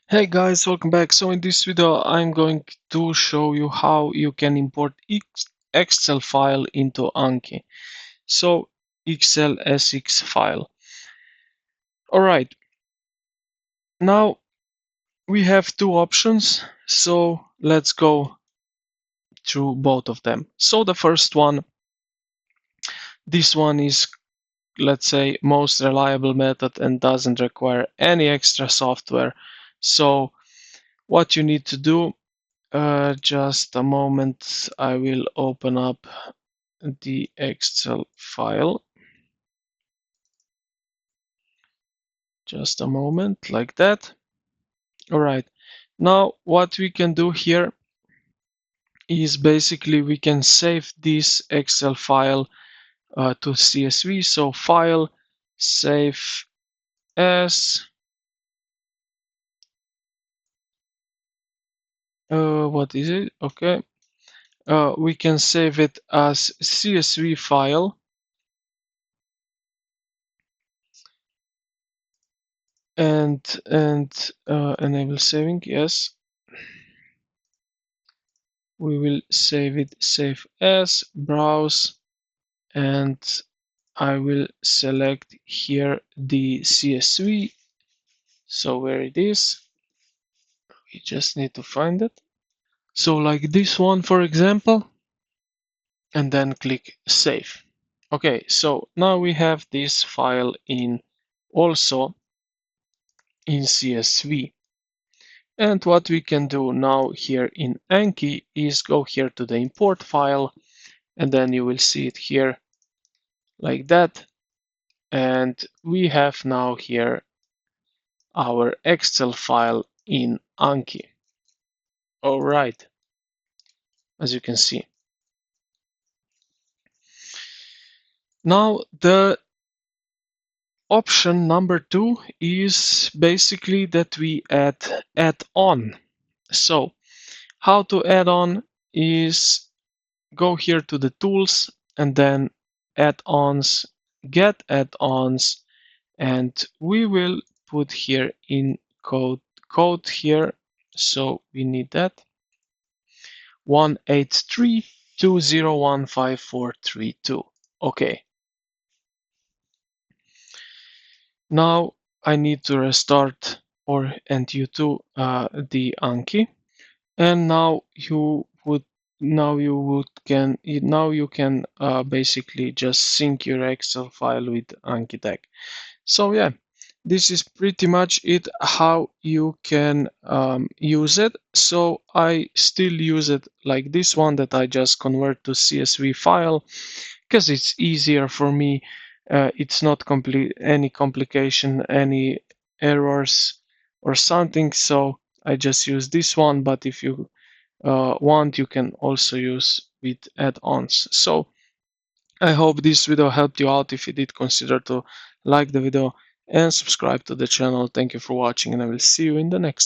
Hey guys, welcome back. So in this video, I'm going to show you how you can import Excel file into Anki. So XLSX file. All right. Now we have two options. So let's go through both of them. So the first one, this one is, let's say, most reliable method and doesn't require any extra software. So what you need to do, just a moment, I will open up the Excel file. Just a moment, like that. All right. Now, what we can do here is basically we can save this Excel file to CSV. So file, save as, what is it? Okay. We can save it as CSV file. And enable saving, yes. We will save it, save as, browse, and I will select here the CSV. So where it is, we just need to find it. So like this one, for example, and then click save. Okay, so now we have this file in also in CSV. And what we can do now here in Anki is go here to the import file, and then you will see it here like that. And we have now here our Excel file in Anki. All right, as you can see. Now the option number 2 is basically that we add on. So how to add on is go here to the tools and then add-ons, get add-ons, and we will put here in code here. So we need that 18320155432. Okay. Now I need to restart and you2 the Anki, and now you can basically just sync your Excel file with Anki tag. So yeah, this is pretty much it how you can use it. So I still use it like this one that I just convert to CSV file because it's easier for me. It's not any complication, any errors or something. So I just use this one. But if you want, you can also use with add-ons. So I hope this video helped you out. If you did, consider to like the video and subscribe to the channel. Thank you for watching, and I will see you in the next.